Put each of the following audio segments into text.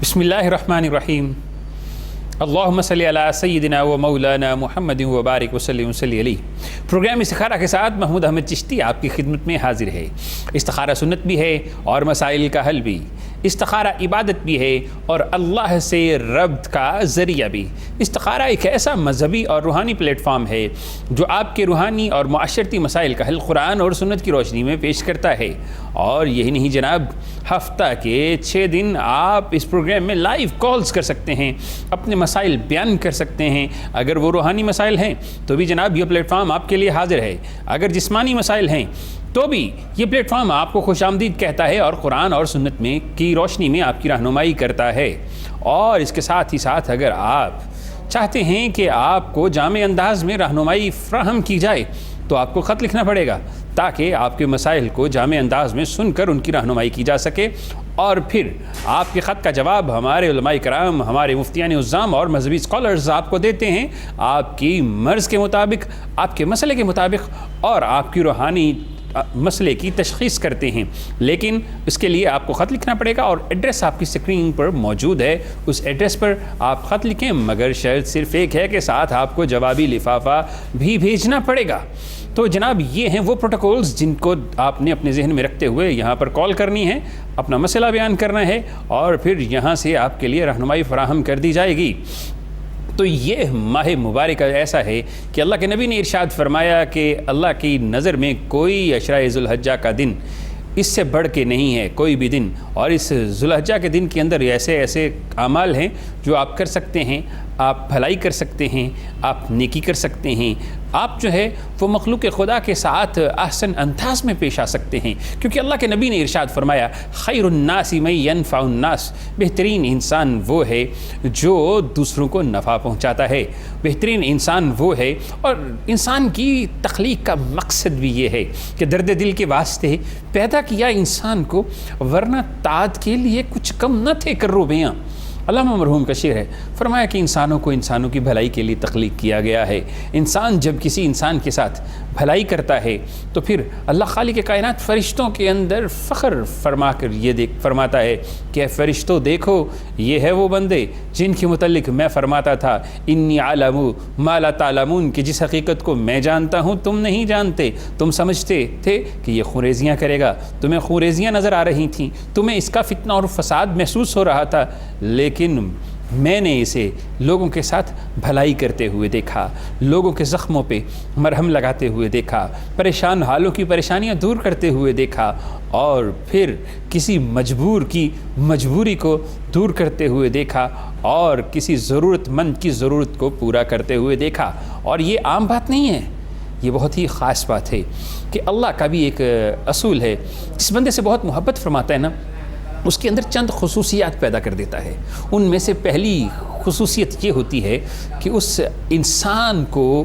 بسم اللہ الرحمن الرحیم اللہم صلی علی سیدنا و مولانا محمد و بارک وسلم صلی علیہ۔ پروگرام استخارہ کے ساتھ محمود احمد چشتی آپ کی خدمت میں حاضر ہے۔ استخارہ سنت بھی ہے اور مسائل کا حل بھی، استخارہ عبادت بھی ہے اور اللہ سے ربط کا ذریعہ بھی۔ استخارہ ایک ایسا مذہبی اور روحانی پلیٹ فارم ہے جو آپ کے روحانی اور معاشرتی مسائل کا حل قرآن اور سنت کی روشنی میں پیش کرتا ہے۔ اور یہی نہیں جناب، ہفتہ کے 6 دن آپ اس پروگرام میں لائیو کالز کر سکتے ہیں، اپنے مسائل بیان کر سکتے ہیں۔ اگر وہ روحانی مسائل ہیں تو بھی جناب یہ پلیٹ فارم آپ کے لیے حاضر ہے، اگر جسمانی مسائل ہیں تو بھی یہ پلیٹ فارم آپ کو خوش آمدید کہتا ہے اور قرآن اور سنت میں کی روشنی میں آپ کی رہنمائی کرتا ہے۔ اور اس کے ساتھ ہی ساتھ اگر آپ چاہتے ہیں کہ آپ کو جامع انداز میں رہنمائی فراہم کی جائے تو آپ کو خط لکھنا پڑے گا تاکہ آپ کے مسائل کو جامع انداز میں سن کر ان کی رہنمائی کی جا سکے، اور پھر آپ کے خط کا جواب ہمارے علماء کرام، ہمارے مفتیان عظام اور مذہبی اسکالرز آپ کو دیتے ہیں آپ کی مرض کے مطابق، آپ کے مسئلے کے مطابق، اور آپ کی روحانی مسئلے کی تشخیص کرتے ہیں۔ لیکن اس کے لیے آپ کو خط لکھنا پڑے گا اور ایڈریس آپ کی اسکرین پر موجود ہے، اس ایڈریس پر آپ خط لکھیں، مگر شرط صرف ایک ہے کہ ساتھ آپ کو جوابی لفافہ بھی بھیجنا پڑے گا۔ تو جناب یہ ہیں وہ پروٹوکولز جن کو آپ نے اپنے ذہن میں رکھتے ہوئے یہاں پر کال کرنی ہے، اپنا مسئلہ بیان کرنا ہے اور پھر یہاں سے آپ کے لیے رہنمائی فراہم کر دی جائے گی۔ تو یہ ماہ مبارک ایسا ہے کہ اللہ کے نبی نے ارشاد فرمایا کہ اللہ کی نظر میں کوئی عشرہ ذو الحجہ کا دن اس سے بڑھ کے نہیں ہے، کوئی بھی دن۔ اور اس ذو الحجہ کے دن کے اندر ایسے اعمال ہیں جو آپ کر سکتے ہیں، آپ بھلائی کر سکتے ہیں، آپ نیکی کر سکتے ہیں، آپ جو ہے وہ مخلوق خدا کے ساتھ احسن انداز میں پیش آ سکتے ہیں، کیونکہ اللہ کے نبی نے ارشاد فرمایا خیر الناس من ینفع الناس، بہترین انسان وہ ہے جو دوسروں کو نفع پہنچاتا ہے، بہترین انسان وہ ہے۔ اور انسان کی تخلیق کا مقصد بھی یہ ہے کہ درد دل کے واسطے پیدا کیا انسان کو، ورنہ تاد کے لیے کچھ کم نہ تھے کرو بیاں۔ علامہ مرحوم کا شعر ہے، فرمایا کہ انسانوں کو انسانوں کی بھلائی کے لیے تخلیق کیا گیا ہے۔ انسان جب کسی انسان کے ساتھ بھلائی کرتا ہے تو پھر اللہ خالق کائنات فرشتوں کے اندر فخر فرما کر یہ فرماتا ہے کہ اے فرشتوں دیکھو، یہ ہے وہ بندے جن کے متعلق میں فرماتا تھا انی عالم ما لا تعلمون، کہ جس حقیقت کو میں جانتا ہوں تم نہیں جانتے۔ تم سمجھتے تھے کہ یہ خوریزیاں کرے گا، تمہیں خوریزیاں نظر آ رہی تھیں، تمہیں اس کا فتنہ اور فساد محسوس ہو رہا تھا، لیکن میں نے اسے لوگوں کے ساتھ بھلائی کرتے ہوئے دیکھا، لوگوں کے زخموں پہ مرہم لگاتے ہوئے دیکھا، پریشان حالوں کی پریشانیاں دور کرتے ہوئے دیکھا، اور پھر کسی مجبور کی مجبوری کو دور کرتے ہوئے دیکھا، اور کسی ضرورت مند کی ضرورت کو پورا کرتے ہوئے دیکھا۔ اور یہ عام بات نہیں ہے، یہ بہت ہی خاص بات ہے کہ اللہ کا بھی ایک اصول ہے، جس بندے سے بہت محبت فرماتا ہے نا، اس کے اندر چند خصوصیات پیدا کر دیتا ہے۔ ان میں سے پہلی خصوصیت یہ ہوتی ہے کہ اس انسان کو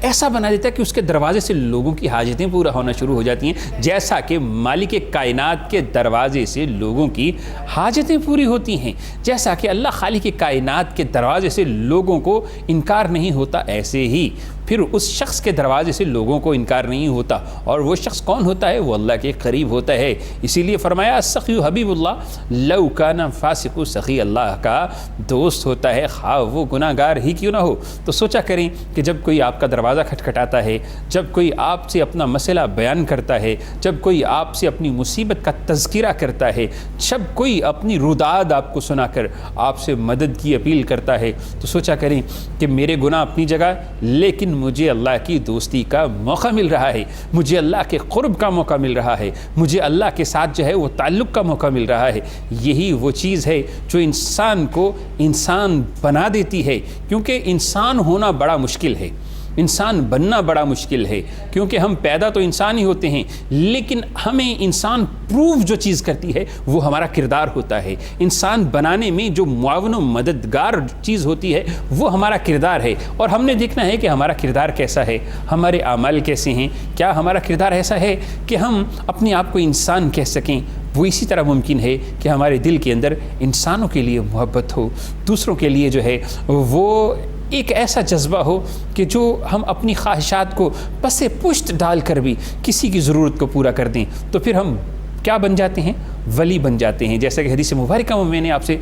ایسا بنا دیتا ہے کہ اس کے دروازے سے لوگوں کی حاجتیں پورا ہونا شروع ہو جاتی ہیں، جیسا کہ مالک کائنات کے دروازے سے لوگوں کی حاجتیں پوری ہوتی ہیں، جیسا کہ اللہ خالق کائنات کے دروازے سے لوگوں کو انکار نہیں ہوتا، ایسے ہی پھر اس شخص کے دروازے سے لوگوں کو انکار نہیں ہوتا۔ اور وہ شخص کون ہوتا ہے؟ وہ اللہ کے قریب ہوتا ہے۔ اسی لیے فرمایا السخی حبیب اللہ لو کان فاسق، سخی اللہ کا دوست ہوتا ہے خواہ وہ گناہ گار ہی کیوں نہ ہو۔ تو سوچا کریں کہ جب کوئی آپ کا دروازہ کھٹکھٹاتا ہے، جب کوئی آپ سے اپنا مسئلہ بیان کرتا ہے، جب کوئی آپ سے اپنی مصیبت کا تذکرہ کرتا ہے، جب کوئی اپنی روداد آپ کو سنا کر آپ سے مدد کی اپیل کرتا ہے، تو سوچا کریں کہ میرے گناہ اپنی جگہ، لیکن مجھے اللہ کی دوستی کا موقع مل رہا ہے، مجھے اللہ کے قرب کا موقع مل رہا ہے، مجھے اللہ کے ساتھ جو ہے وہ تعلق کا موقع مل رہا ہے۔ یہی وہ چیز ہے جو انسان کو انسان بنا دیتی ہے، کیونکہ انسان ہونا بڑا مشکل ہے، انسان بننا بڑا مشکل ہے، کیونکہ ہم پیدا تو انسان ہی ہوتے ہیں، لیکن ہمیں انسان پروف جو چیز کرتی ہے وہ ہمارا کردار ہوتا ہے۔ انسان بنانے میں جو معاون و مددگار چیز ہوتی ہے وہ ہمارا کردار ہے، اور ہم نے دیکھنا ہے کہ ہمارا کردار کیسا ہے، ہمارے اعمال کیسے ہیں۔ کیا ہمارا کردار ایسا ہے کہ ہم اپنے آپ کو انسان کہہ سکیں؟ وہ اسی طرح ممکن ہے کہ ہمارے دل کے اندر انسانوں کے لیے محبت ہو، دوسروں کے لیے جو ہے وہ ایک ایسا جذبہ ہو کہ جو ہم اپنی خواہشات کو پس پشت ڈال کر بھی کسی کی ضرورت کو پورا کر دیں۔ تو پھر ہم کیا بن جاتے ہیں؟ ولی بن جاتے ہیں. جیسا کہ حدیث مبارکہ میں میں نے آپ سے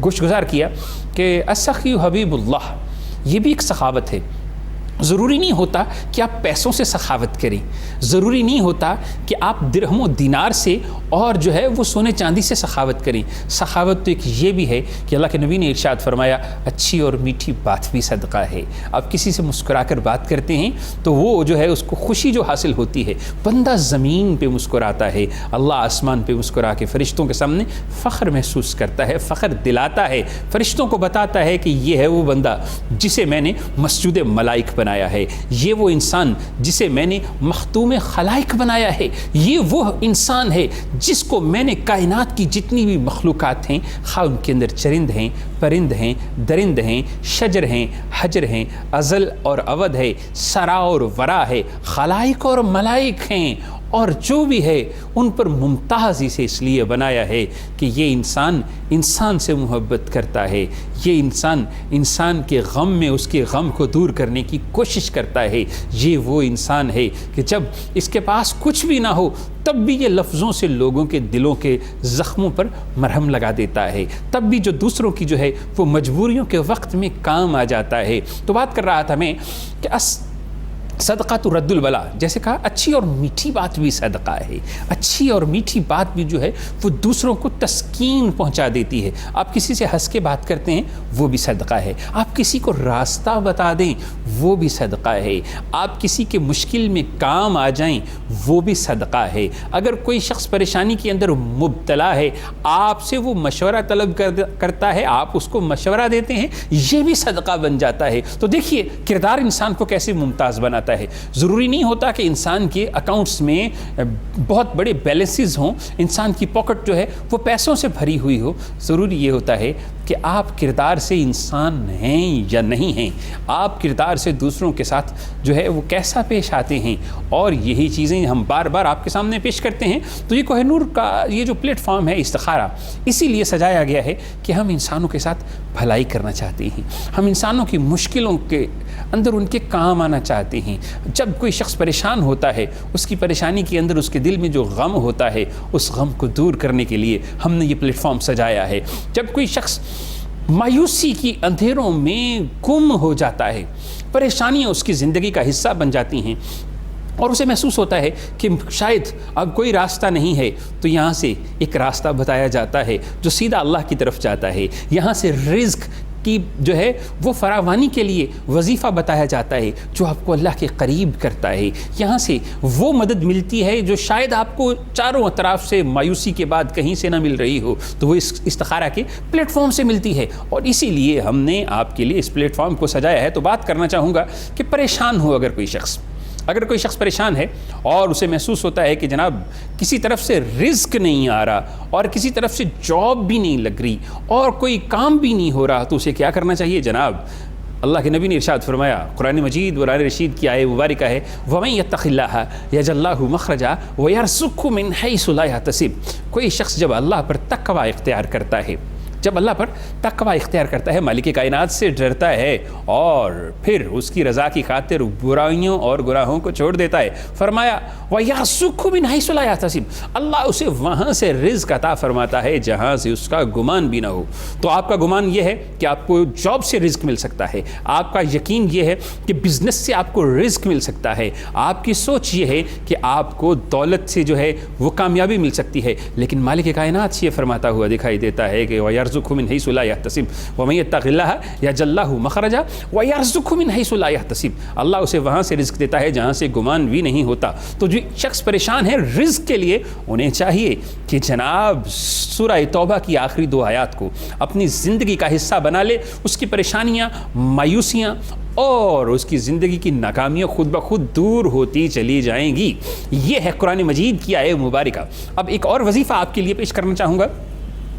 گوشت گزار کیا کہ السخی حبیب اللہ، یہ بھی ایک سخاوت ہے. ضروری نہیں ہوتا کہ آپ پیسوں سے سخاوت کریں، ضروری نہیں ہوتا کہ آپ درہم و دینار سے اور جو ہے وہ سونے چاندی سے سخاوت کریں. سخاوت تو ایک یہ بھی ہے کہ اللہ کے نبی نے ارشاد فرمایا اچھی اور میٹھی بات بھی صدقہ ہے. آپ کسی سے مسکرا کر بات کرتے ہیں تو وہ جو ہے اس کو خوشی جو حاصل ہوتی ہے، بندہ زمین پہ مسکراتا ہے، اللہ آسمان پہ مسکرا کے فرشتوں کے سامنے فخر محسوس کرتا ہے، فخر دلاتا ہے، فرشتوں کو بتاتا ہے کہ یہ ہے وہ بندہ جسے میں نے مسجود ملائک بنایا ہے، یہ وہ انسان جسے میں نے مختوم خلائق بنایا ہے، یہ وہ انسان ہے جس کو میں نے کائنات کی جتنی بھی مخلوقات ہیں، خواہ ان کے اندر چرند ہیں، پرند ہیں، درند ہیں، شجر ہیں، حجر ہیں، ازل اور ابد ہے، سرا اور ورا ہے، خلائق اور ملائک ہیں، اور جو بھی ہے ان پر ممتاز اسے اس لیے بنایا ہے کہ یہ انسان سے محبت کرتا ہے، یہ انسان کے غم میں اس کے غم کو دور کرنے کی کوشش کرتا ہے. یہ وہ انسان ہے کہ جب اس کے پاس کچھ بھی نہ ہو تب بھی یہ لفظوں سے لوگوں کے دلوں کے زخموں پر مرہم لگا دیتا ہے، تب بھی جو دوسروں کی جو ہے وہ مجبوریوں کے وقت میں کام آ جاتا ہے. تو بات کر رہا تھا میں کہ صدقہ تو رد البلا، جیسے کہا اچھی اور میٹھی بات بھی صدقہ ہے. اچھی اور میٹھی بات بھی جو ہے وہ دوسروں کو تسکین پہنچا دیتی ہے. آپ کسی سے ہنس کے بات کرتے ہیں وہ بھی صدقہ ہے. آپ کسی کو راستہ بتا دیں وہ بھی صدقہ ہے. آپ کسی کے مشکل میں کام آ جائیں وہ بھی صدقہ ہے. اگر کوئی شخص پریشانی کے اندر مبتلا ہے، آپ سے وہ مشورہ طلب کرتا ہے، آپ اس کو مشورہ دیتے ہیں، یہ بھی صدقہ بن جاتا ہے. تو دیکھیے کردار انسان کو کیسے ممتاز بناتا ہے. ضروری نہیں ہوتا کہ انسان کے اکاؤنٹس میں بہت بڑے بیلنسز ہوں، انسان کی پاکٹ جو ہے وہ پیسوں سے بھری ہوئی ہو. ضروری یہ ہوتا ہے کہ آپ کردار سے انسان ہیں یا نہیں ہیں، آپ کردار سے دوسروں کے ساتھ جو ہے وہ کیسا پیش آتے ہیں، اور یہی چیزیں ہم بار بار آپ کے سامنے پیش کرتے ہیں. تو یہ کوہ نور کا یہ جو پلیٹ فارم ہے استخارہ، اسی لیے سجایا گیا ہے کہ ہم انسانوں کے ساتھ بھلائی کرنا چاہتے ہیں، ہم انسانوں کی مشکلوں کے اندر ان کے کام آنا چاہتے ہیں. جب کوئی شخص پریشان ہوتا ہے، اس کی پریشانی کے اندر اس کے دل میں جو غم ہوتا ہے، اس غم کو دور کرنے کے لیے ہم نے یہ پلیٹ فارم سجایا ہے. جب کوئی شخص مایوسی کی اندھیروں میں گم ہو جاتا ہے، پریشانیاں اس کی زندگی کا حصہ بن جاتی ہیں، اور اسے محسوس ہوتا ہے کہ شاید اب کوئی راستہ نہیں ہے، تو یہاں سے ایک راستہ بتایا جاتا ہے جو سیدھا اللہ کی طرف جاتا ہے. یہاں سے رزق کی جو ہے وہ فراوانی کے لیے وظیفہ بتایا جاتا ہے جو آپ کو اللہ کے قریب کرتا ہے. یہاں سے وہ مدد ملتی ہے جو شاید آپ کو چاروں اطراف سے مایوسی کے بعد کہیں سے نہ مل رہی ہو، تو وہ اس استخارہ کے پلیٹ فارم سے ملتی ہے. اور اسی لیے ہم نے آپ کے لیے اس پلیٹ فارم کو سجایا ہے. تو بات کرنا چاہوں گا کہ پریشان ہو اگر کوئی شخص پریشان ہے اور اسے محسوس ہوتا ہے کہ جناب کسی طرف سے رزق نہیں آ رہا اور کسی طرف سے جاب بھی نہیں لگ رہی اور کوئی کام بھی نہیں ہو رہا، تو اسے کیا کرنا چاہیے؟ جناب اللہ کے نبی نے ارشاد فرمایا، قرآن مجید قرآن رشید کی آیت مبارکہ ہے، وَمَن يَتَّقِ اللَّهَ يَجْعَل لَّهُ مَخْرَجًا وَيَرْزُقْهُ مِنْ حَيْثُ لَا يَحْتَسِبُ. کوئی شخص جب اللہ پر تقوی اختیار کرتا ہے، جب اللہ پر تقوی اختیار کرتا ہے، مالک کائنات سے ڈرتا ہے اور پھر اس کی رضا کی خاطر برائیوں اور گناہوں کو چھوڑ دیتا ہے، فرمایا وَيَرْزُقْهُ مِنْ حَيْثُ لَا يَحْتَسِبُ. اللہ اسے وہاں سے رزق عطا فرماتا ہے جہاں سے اس کا گمان بھی نہ ہو. تو آپ کا گمان یہ ہے کہ آپ کو جاب سے رزق مل سکتا ہے، آپ کا یقین یہ ہے کہ بزنس سے آپ کو رزق مل سکتا ہے، آپ کی سوچ یہ ہے کہ آپ کو دولت سے جو ہے وہ کامیابی مل سکتی ہے. لیکن مالک کائنات یہ فرماتا ہوا دکھائی دیتا ہے کہ وَيَرْزُقْهُ مِنْ حَيْثُ لَا يَحْتَسِبُ وَمَن يَتَّقِ اللَّهَ يَجْعَل لَّهُ مَخْرَجًا وَيَرْزُقْهُ مِنْ حَيْثُ لَا يَحْتَسِبُ. اللہ اسے وہاں سے رزق دیتا ہے جہاں سے گمان بھی نہیں ہوتا. تو جو شخص پریشان ہے رزق کے لیے، انہیں چاہیے کہ جناب سورہ توبہ کی آخری 2 آیات کو اپنی زندگی کا حصہ بنا لے. اس کی پریشانیاں، مایوسیاں اور اس کی زندگی کی ناکامیاں خود بخود دور ہوتی چلی جائیں گی. یہ ہے قرآن مجید کی آیت مبارکہ. اب ایک اور وظیفہ آپ کے لیے پیش کرنا چاہوں گا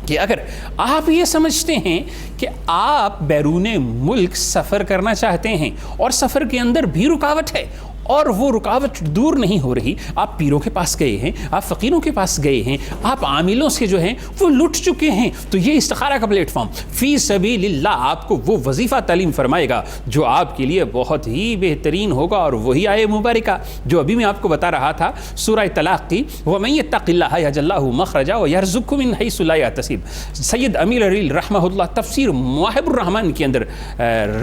کہ اگر آپ یہ سمجھتے ہیں کہ آپ بیرون ملک سفر کرنا چاہتے ہیں اور سفر کے اندر بھی رکاوٹ ہے اور وہ رکاوٹ دور نہیں ہو رہی، آپ پیروں کے پاس گئے ہیں، آپ فقیروں کے پاس گئے ہیں، آپ عاملوں سے جو ہیں وہ لٹ چکے ہیں، تو یہ استخارہ کا پلیٹ فارم فی سبیل اللہ آپ کو وہ وظیفہ تعلیم فرمائے گا جو آپ کے لیے بہت ہی بہترین ہوگا، اور وہی آیے مبارکہ جو ابھی میں آپ کو بتا رہا تھا سورہ طلاق کی، وَمَن يَتَّقِ اللَّهَ يَجْعَل لَّهُ مَخْرَجًا وَيَرْزُقْهُ مِنْ حَيْثُ لَا يَحْتَسِبُ۔ سید امیر علیل رحمہ اللہ تفسیر مواہب الرحمن کے اندر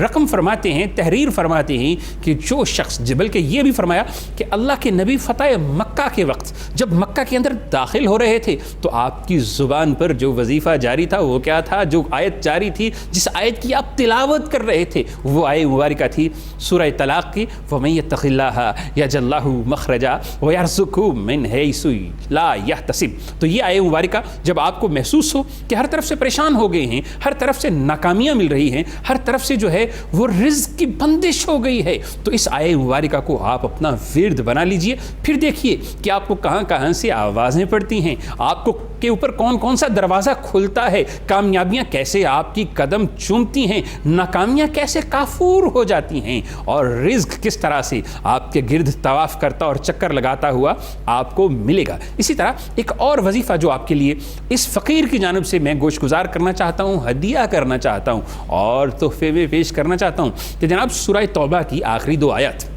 رقم فرماتے ہیں، تحریر فرماتے ہیں کہ جو شخص، بلکہ یہ بھی فرمایا کہ اللہ کے نبی فتح مکہ کے وقت جب مکہ کے اندر داخل ہو رہے تھے تو آپ کی زبان پر جو وظیفہ جاری تھا وہ کیا تھا؟ جو آیت جاری تھی، جس آیت کی آپ تلاوت کر رہے تھے، وہ آیت مبارکہ تھی سورہ طلاق کی، وَمَن يَتَّقِ اللَّهَ يَجْعَل لَّهُ مَخْرَجًا وَيَرْزُقْهُ مِنْ حَيْثُ لَا يَحْتَسِبُ۔ تو یہ آیت مبارکہ جب آپ کو محسوس ہو کہ ہر طرف سے پریشان ہو گئے ہیں، ہر طرف سے ناکامیاں مل رہی ہیں، ہر طرف سے جو ہے وہ رزق کی بندش ہو گئی ہے، تو اس آیت مبارکہ کو آپ اپنا ورد بنا لیجئے۔ پھر دیکھیے کہ آپ کو کہاں کہاں سے آوازیں پڑتی ہیں، آپ کو کے اوپر کون کون سا دروازہ کھلتا ہے، کامیابیاں کیسے آپ کی قدم چومتی ہیں، ناکامیاں کیسے کافور ہو جاتی ہیں، اور رزق کس طرح سے آپ کے گرد طواف کرتا اور چکر لگاتا ہوا آپ کو ملے گا۔ اسی طرح ایک اور وظیفہ جو آپ کے لیے اس فقیر کی جانب سے میں گوش گزار کرنا چاہتا ہوں، ہدیہ کرنا چاہتا ہوں اور تحفے میں پیش کرنا چاہتا ہوں کہ جناب سورہ توبہ کی آخری 2 آیات،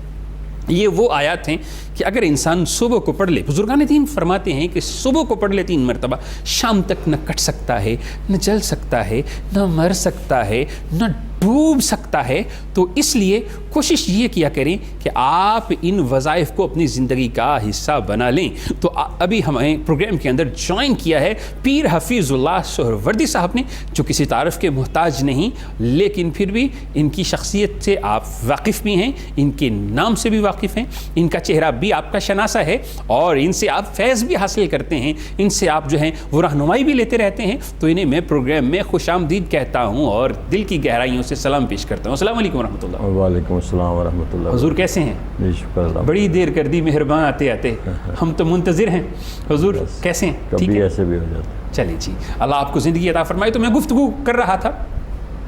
یہ وہ آیات ہیں کہ اگر انسان صبح کو پڑھ لے، بزرگان دین فرماتے ہیں کہ صبح کو پڑھ لے 3 مرتبہ، شام تک نہ کٹ سکتا ہے، نہ جل سکتا ہے، نہ مر سکتا ہے، نہ ڈوب سکتا ہے۔ تو اس لیے کوشش یہ کیا کریں کہ آپ ان وظائف کو اپنی زندگی کا حصہ بنا لیں۔ تو ابھی ہمیں پروگرام کے اندر جوائن کیا ہے پیر حفیظ اللہ سہروردی صاحب نے، جو کسی تعارف کے محتاج نہیں، لیکن پھر بھی ان کی شخصیت سے آپ واقف بھی ہیں، ان کے نام سے بھی واقف ہیں، ان کا چہرہ بھی آپ کا شناسہ ہے، اور ان سے آپ فیض بھی حاصل کرتے ہیں، ان سے آپ جو ہیں وہ رہنمائی بھی لیتے رہتے ہیں۔ تو انہیں میں پروگرام میں خوش آمدید کہتا ہوں اور دل کی گہرائیوں سے سلام پیش کرتا ہوں۔ السلام علیکم ورحمۃ اللہ۔ وعلیکم السلام ورحمۃ اللہ۔ حضور کیسے ہیں؟ جی شکر اللہ۔ بڑی دیر کر دی، مہربان آتے آتے، ہم تو منتظر ہیں۔ حضور کیسے ہیں؟ ٹھیک کبھی ہے، ایسے بھی ہو جاتا ہے۔ چلیے جی، اللہ آپ کو زندگی عطا فرمائے۔ تو میں گفتگو کر رہا تھا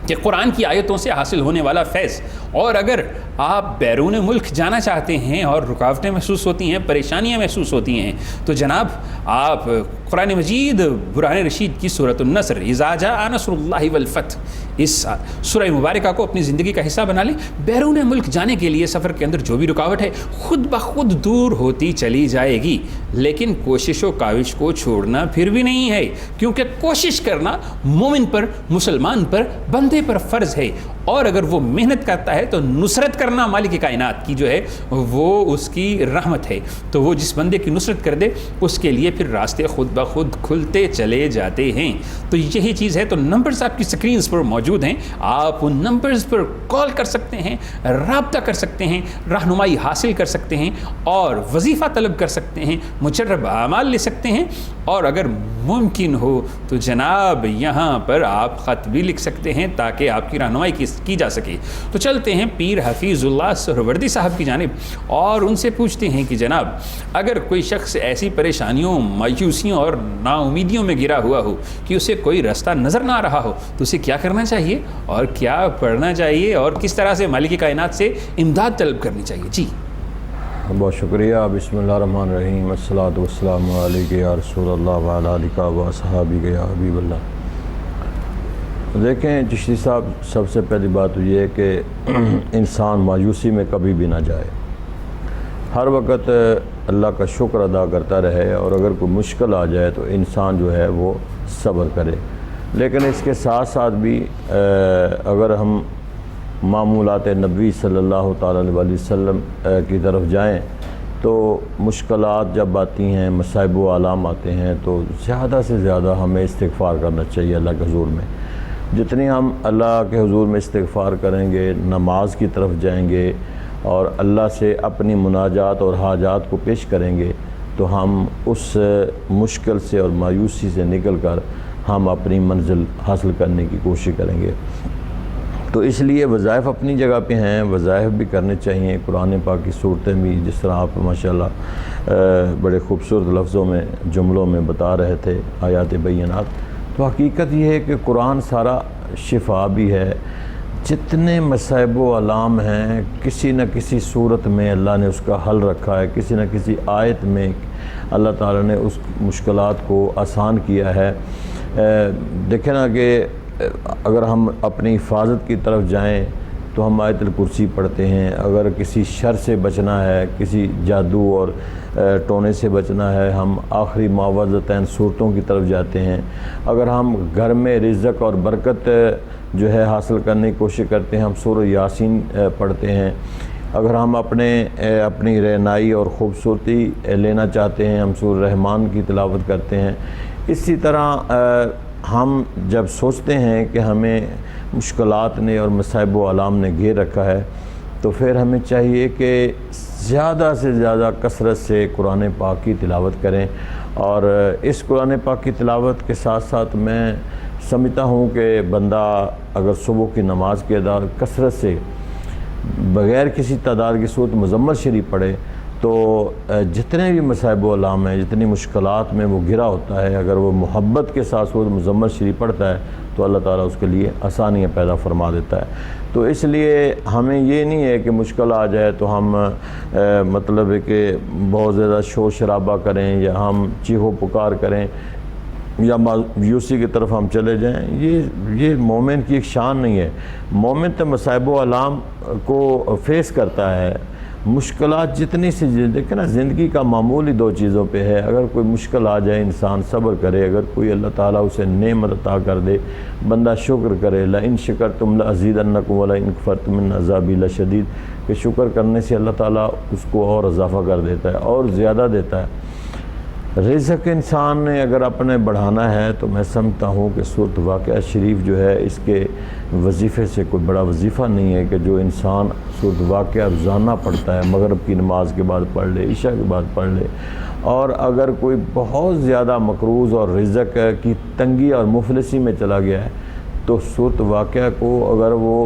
کہ قرآن کی آیتوں سے حاصل ہونے والا فیض، اور اگر آپ بیرون ملک جانا چاہتے ہیں اور رکاوٹیں محسوس ہوتی ہیں، پریشانیاں محسوس ہوتی ہیں، تو جناب آپ قرآن مجید برہان رشید کی سورۃ النصر اذا جاء نصر اللہ والفتح، اس سورہ مبارکہ کو اپنی زندگی کا حصہ بنا لیں۔ بیرون ملک جانے کے لیے سفر کے اندر جو بھی رکاوٹ ہے خود بخود دور ہوتی چلی جائے گی، لیکن کوشش و کاوش کو چھوڑنا پھر بھی نہیں ہے، کیونکہ کوشش کرنا مومن پر، مسلمان پر، بندے پر فرض ہے، اور اگر وہ محنت کرتا ہے تو نصرت کرنا مالک کائنات کی جو ہے وہ اس کی رحمت ہے۔ تو وہ جس بندے کی نصرت کر دے اس کے لیے پھر راستے خود بخود کھلتے چلے جاتے ہیں۔ تو یہی چیز ہے۔ تو نمبرز آپ کی سکرینز پر موجود ہیں، آپ ان نمبرز پر کال کر سکتے ہیں، رابطہ کر سکتے ہیں، رہنمائی حاصل کر سکتے ہیں، اور وظیفہ طلب کر سکتے ہیں، مجرب اعمال لے سکتے ہیں، اور اگر ممکن ہو تو جناب یہاں پر آپ خط بھی لکھ سکتے ہیں تاکہ آپ کی رہنمائی کی جا سکے۔ تو چلتے ہیں پیر حفیظ اللہ سہروردی صاحب کی جانب اور ان سے پوچھتے ہیں کہ جناب اگر کوئی شخص ایسی پریشانیوں، مایوسیوں اور نا امیدیوں میں گرا ہوا ہو کہ اسے کوئی راستہ نظر نہ آ رہا ہو تو اسے کیا کرنا چاہیے اور کیا پڑھنا چاہیے اور کس طرح سے مالک کائنات سے امداد طلب کرنی چاہیے؟ جی بہت شکریہ۔ بسم اللہ الرحمن الرحیم، الصلاۃ والسلام علیک یا رسول اللہ وعلی آلک و اصحابک یا حبیب اللہ۔ دیکھیں چشتی صاحب، سب سے پہلی بات تو یہ ہے کہ انسان مایوسی میں کبھی بھی نہ جائے، ہر وقت اللہ کا شکر ادا کرتا رہے، اور اگر کوئی مشکل آ جائے تو انسان جو ہے وہ صبر کرے۔ لیکن اس کے ساتھ ساتھ بھی اگر ہم معمولات نبی صلی اللہ تعالیٰ علیہ وسلم کی طرف جائیں تو مشکلات جب آتی ہیں، مصائب و آلام آتے ہیں، تو زیادہ سے زیادہ ہمیں استغفار کرنا چاہیے اللہ کے حضور میں۔ جتنی ہم اللہ کے حضور میں استغفار کریں گے، نماز کی طرف جائیں گے اور اللہ سے اپنی مناجات اور حاجات کو پیش کریں گے، تو ہم اس مشکل سے اور مایوسی سے نکل کر ہم اپنی منزل حاصل کرنے کی کوشش کریں گے۔ تو اس لیے وظائف اپنی جگہ پہ ہیں، وظائف بھی کرنے چاہیے۔ قرآن پاک کی صورتیں بھی جس طرح آپ ماشاءاللہ بڑے خوبصورت لفظوں میں، جملوں میں بتا رہے تھے، آیات بینات، تو حقیقت یہ ہے کہ قرآن سارا شفا بھی ہے، جتنے مصائب و علام ہیں کسی نہ کسی صورت میں اللہ نے اس کا حل رکھا ہے، کسی نہ کسی آیت میں اللہ تعالیٰ نے اس مشکلات کو آسان کیا ہے۔ دیکھیں نا کہ اگر ہم اپنی حفاظت کی طرف جائیں تو ہم آیت الکرسی پڑھتے ہیں، اگر کسی شر سے بچنا ہے، کسی جادو اور ٹونے سے بچنا ہے، ہم آخری معوذتین صورتوں کی طرف جاتے ہیں، اگر ہم گھر میں رزق اور برکت جو ہے حاصل کرنے کی کوشش کرتے ہیں ہم سورہ یاسین پڑھتے ہیں، اگر ہم اپنی رہنائی اور خوبصورتی لینا چاہتے ہیں ہم سورہ رحمان کی تلاوت کرتے ہیں۔ اسی طرح ہم جب سوچتے ہیں کہ ہمیں مشکلات نے اور مصائب و علام نے گھیر رکھا ہے تو پھر ہمیں چاہیے کہ زیادہ سے زیادہ کثرت سے قرآن پاک کی تلاوت کریں، اور اس قرآن پاک کی تلاوت کے ساتھ ساتھ میں سمجھتا ہوں کہ بندہ اگر صبح کی نماز کے ادا کثرت سے بغیر کسی تعداد کی صورت مزمل شریف پڑھے تو جتنے بھی مصائب و علام ہیں، جتنی مشکلات میں وہ گھرا ہوتا ہے، اگر وہ محبت کے ساتھ صورت مزمل شریف پڑھتا ہے تو اللہ تعالیٰ اس کے لیے آسانیاں پیدا فرما دیتا ہے۔ تو اس لیے ہمیں یہ نہیں ہے کہ مشکل آ جائے تو ہم مطلب ہے کہ بہت زیادہ شور شرابہ کریں یا ہم چیخو پکار کریں یا مایوسی کی طرف ہم چلے جائیں۔ یہ مومن کی ایک شان نہیں ہے۔ مومن تو مصائب و علام کو فیس کرتا ہے، مشکلات جتنی سی دیکھیں نا زندگی کا معمول ہی دو چیزوں پہ ہے، اگر کوئی مشکل آ جائے انسان صبر کرے، اگر کوئی اللہ تعالیٰ اسے نعمت عطا کر دے بندہ شکر کرے، لئن شکرتم لأزیدنکم ولئن کفرتم ان عذابی لشدید، کہ شکر کرنے سے اللہ تعالیٰ اس کو اور اضافہ کر دیتا ہے اور زیادہ دیتا ہے۔ رزق انسان نے اگر اپنے بڑھانا ہے تو میں سمجھتا ہوں کہ سورۃ واقعہ شریف جو ہے اس کے وظیفے سے کوئی بڑا وظیفہ نہیں ہے کہ جو انسان سورۃ واقعہ روزانہ پڑھتا ہے، مغرب کی نماز کے بعد پڑھ لے، عشاء کے بعد پڑھ لے، اور اگر کوئی بہت زیادہ مقروض اور رزق کی تنگی اور مفلسی میں چلا گیا ہے تو سورۃ واقعہ کو اگر وہ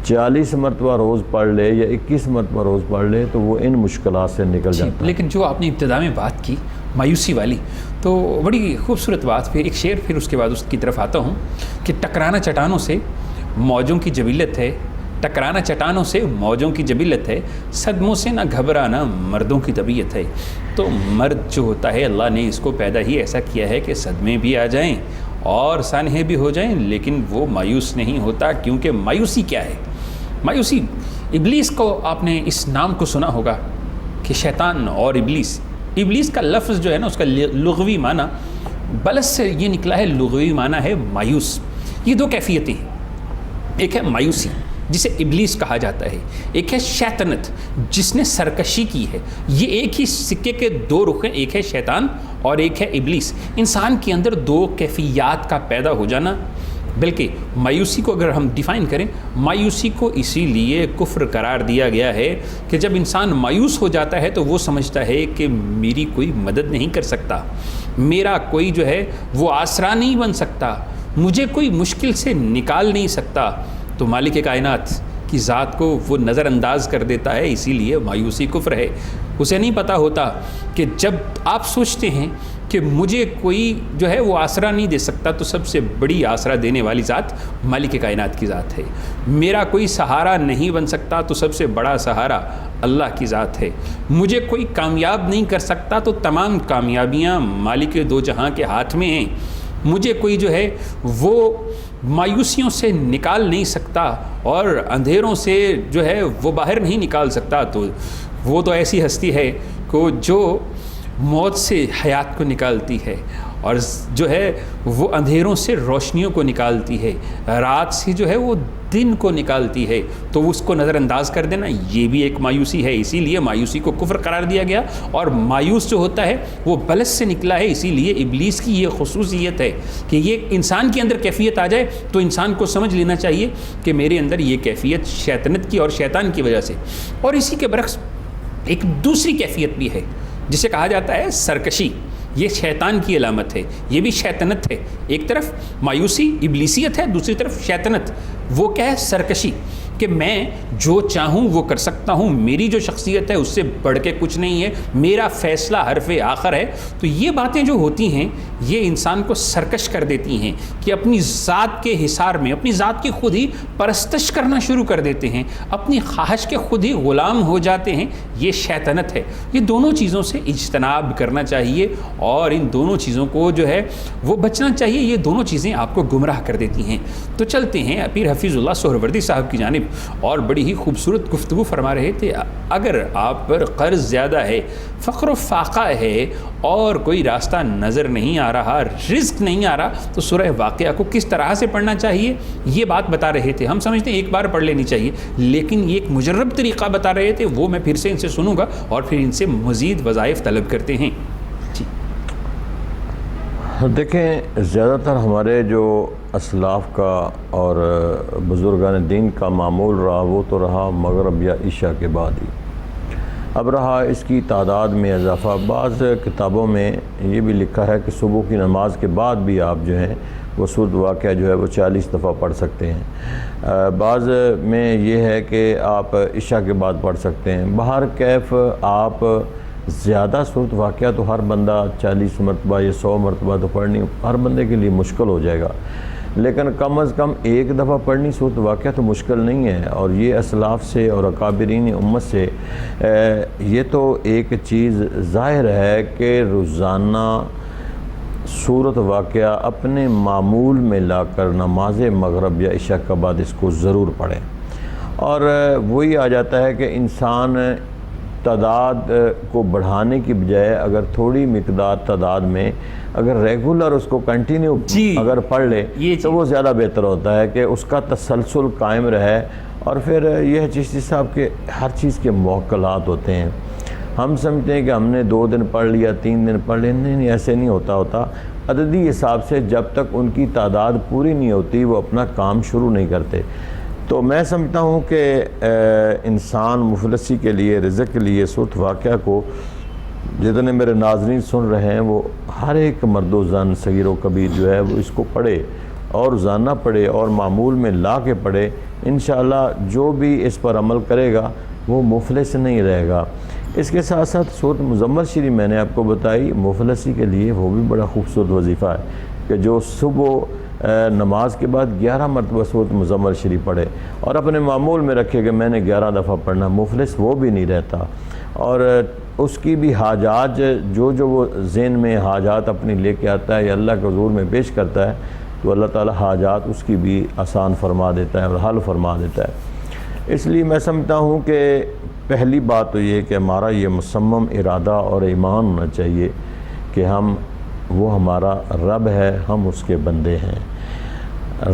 40 مرتبہ روز پڑھ لے یا 21 مرتبہ روز پڑھ لے تو وہ ان مشکلات سے نکل جاتا ہے۔ لیکن جو آپ نے ابتدا میں بات کی مایوسی والی تو بڑی خوبصورت بات، پھر ایک شعر پھر اس کے بعد اس کی طرف آتا ہوں کہ ٹکرانا چٹانوں سے موجوں کی جبلت ہے، ٹکرانا چٹانوں سے موجوں کی جبلت ہے، صدموں سے نہ گھبرانا مردوں کی طبیعت ہے۔ تو مرد جو ہوتا ہے اللہ نے اس کو پیدا ہی ایسا کیا ہے کہ صدمے بھی آ جائیں اور سانحے بھی ہو جائیں لیکن وہ مایوس نہیں ہوتا، کیونکہ مایوسی کیا ہے؟ مایوسی ابلیس کو آپ نے اس نام کو سنا ہوگا کہ شیطان اور ابلیس کا لفظ جو ہے نا اس کا لغوی معنی بلس سے یہ نکلا ہے، لغوی معنی ہے مایوس۔ یہ دو کیفیتیں ہیں، ایک ہے مایوسی جسے ابلیس کہا جاتا ہے، ایک ہے شیطنت جس نے سرکشی کی ہے۔ یہ ایک ہی سکے کے دو رخ ہیں، ایک ہے شیطان اور ایک ہے ابلیس۔ انسان کے اندر دو کیفیات کا پیدا ہو جانا، بلکہ مایوسی کو اگر ہم ڈیفائن کریں، مایوسی کو اسی لیے کفر قرار دیا گیا ہے کہ جب انسان مایوس ہو جاتا ہے تو وہ سمجھتا ہے کہ میری کوئی مدد نہیں کر سکتا، میرا کوئی جو ہے وہ آسرا نہیں بن سکتا، مجھے کوئی مشکل سے نکال نہیں سکتا، تو مالک کائنات کی ذات کو وہ نظر انداز کر دیتا ہے۔ اسی لیے مایوسی کفر ہے۔ اسے نہیں پتہ ہوتا کہ جب آپ سوچتے ہیں کہ مجھے کوئی جو ہے وہ آسرا نہیں دے سکتا تو سب سے بڑی آسرا دینے والی ذات مالک کائنات کی ذات ہے، میرا کوئی سہارا نہیں بن سکتا تو سب سے بڑا سہارا اللہ کی ذات ہے، مجھے کوئی کامیاب نہیں کر سکتا تو تمام کامیابیاں مالک دو جہاں کے ہاتھ میں ہیں، مجھے کوئی جو ہے وہ مایوسیوں سے نکال نہیں سکتا اور اندھیروں سے جو ہے وہ باہر نہیں نکال سکتا، تو وہ تو ایسی ہستی ہے کہ جو موت سے حیات کو نکالتی ہے اور جو ہے وہ اندھیروں سے روشنیوں کو نکالتی ہے، رات سے جو ہے وہ دن کو نکالتی ہے، تو اس کو نظر انداز کر دینا یہ بھی ایک مایوسی ہے۔ اسی لیے مایوسی کو کفر قرار دیا گیا، اور مایوس جو ہوتا ہے وہ بلس سے نکلا ہے۔ اسی لیے ابلیس کی یہ خصوصیت ہے کہ یہ انسان کے اندر کیفیت آ جائے تو انسان کو سمجھ لینا چاہیے کہ میرے اندر یہ کیفیت شیطنت کی اور شیطان کی وجہ سے۔ اور اسی کے برعکس ایک دوسری کیفیت بھی ہے جسے کہا جاتا ہے سرکشی، یہ شیطان کی علامت ہے، یہ بھی شیطنت ہے۔ ایک طرف مایوسی ابلیسیت ہے، دوسری طرف شیطنت، وہ کیا ہے؟ سرکشی۔ کہ میں جو چاہوں وہ کر سکتا ہوں, میری جو شخصیت ہے اس سے بڑھ کے کچھ نہیں ہے, میرا فیصلہ حرف آخر ہے. تو یہ باتیں جو ہوتی ہیں یہ انسان کو سرکش کر دیتی ہیں کہ اپنی ذات کے حصار میں اپنی ذات کی خود ہی پرستش کرنا شروع کر دیتے ہیں, اپنی خواہش کے خود ہی غلام ہو جاتے ہیں. یہ شیطنت ہے. یہ دونوں چیزوں سے اجتناب کرنا چاہیے اور ان دونوں چیزوں کو جو ہے وہ بچنا چاہیے. یہ دونوں چیزیں آپ کو گمراہ کر دیتی ہیں. تو چلتے ہیں پیر حفیظ اللہ سہروردی صاحب کی جانب, اور بڑی ہی خوبصورت گفتگو فرما رہے تھے. اگر آپ پر قرض زیادہ ہے, فقر و فاقہ ہے اور کوئی راستہ نظر نہیں آ رہا, رزق نہیں آ رہا, تو سورہ واقعہ کو کس طرح سے پڑھنا چاہیے یہ بات بتا رہے تھے. ہم سمجھتے ہیں ایک بار پڑھ لینی چاہیے, لیکن یہ ایک مجرب طریقہ بتا رہے تھے, وہ میں پھر سے ان سے سنوں گا اور پھر ان سے مزید وظائف طلب کرتے ہیں. جی دیکھیں, زیادہ تر ہمارے جو اسلاف کا اور بزرگان دین کا معمول رہا وہ تو رہا مغرب یا عشاء کے بعد ہی. اب رہا اس کی تعداد میں اضافہ. بعض کتابوں میں یہ بھی لکھا ہے کہ صبح کی نماز کے بعد بھی آپ جو ہیں وہ سورۃ واقعہ جو ہے وہ 40 دفعہ پڑھ سکتے ہیں. بعض میں یہ ہے کہ آپ عشاء کے بعد پڑھ سکتے ہیں. بہر کیف آپ زیادہ سورۃ واقعہ تو ہر بندہ 40 مرتبہ یا 100 مرتبہ تو پڑھنی ہر بندے کے لیے مشکل ہو جائے گا, لیکن کم از کم ایک دفعہ پڑھنی سورۃ واقعہ تو مشکل نہیں ہے. اور یہ اسلاف سے اور اکابرین امت سے یہ تو ایک چیز ظاہر ہے کہ روزانہ سورۃ واقعہ اپنے معمول میں لا کر نماز مغرب یا عشاء کے بعد اس کو ضرور پڑھیں. اور وہی آ جاتا ہے کہ انسان تعداد کو بڑھانے کی بجائے اگر تھوڑی مقدار تعداد میں اگر ریگولر اس کو کنٹینیو اگر پڑھ لے تو وہ زیادہ بہتر ہوتا ہے کہ اس کا تسلسل قائم رہے. اور پھر یہ چشتی صاحب کے ہر چیز کے موکلات ہوتے ہیں. ہم سمجھتے ہیں کہ ہم نے 2 دن پڑھ لیا 3 دن پڑھ لیا, نہیں ایسے نہیں ہوتا. عددی حساب سے جب تک ان کی تعداد پوری نہیں ہوتی وہ اپنا کام شروع نہیں کرتے. تو میں سمجھتا ہوں کہ انسان مفلسی کے لیے رزق کے لیے سورۃ واقعہ کو جتنے میرے ناظرین سن رہے ہیں وہ ہر ایک مرد و زن صغیر و کبیر جو ہے وہ اس کو پڑھے اور روزانہ پڑھے اور معمول میں لا کے پڑھے. انشاءاللہ جو بھی اس پر عمل کرے گا وہ مفلس نہیں رہے گا. اس کے ساتھ ساتھ سورۃ مزمل شریف میں نے آپ کو بتائی مفلسی کے لیے وہ بھی بڑا خوبصورت وظیفہ ہے کہ جو صبح نماز کے بعد 11 مرتبہ سورۃ مزمل شریف پڑھے اور اپنے معمول میں رکھے کہ میں نے 11 دفعہ پڑھنا. مفلس وہ بھی نہیں رہتا. اور اس کی بھی حاجات جو وہ ذہن میں حاجات اپنی لے کے آتا ہے یا اللہ کے حضور میں پیش کرتا ہے تو اللہ تعالی حاجات اس کی بھی آسان فرما دیتا ہے اور حل فرما دیتا ہے. اس لیے میں سمجھتا ہوں کہ پہلی بات تو یہ کہ ہمارا یہ مصمم ارادہ اور ایمان ہونا چاہیے کہ وہ ہمارا رب ہے, ہم اس کے بندے ہیں.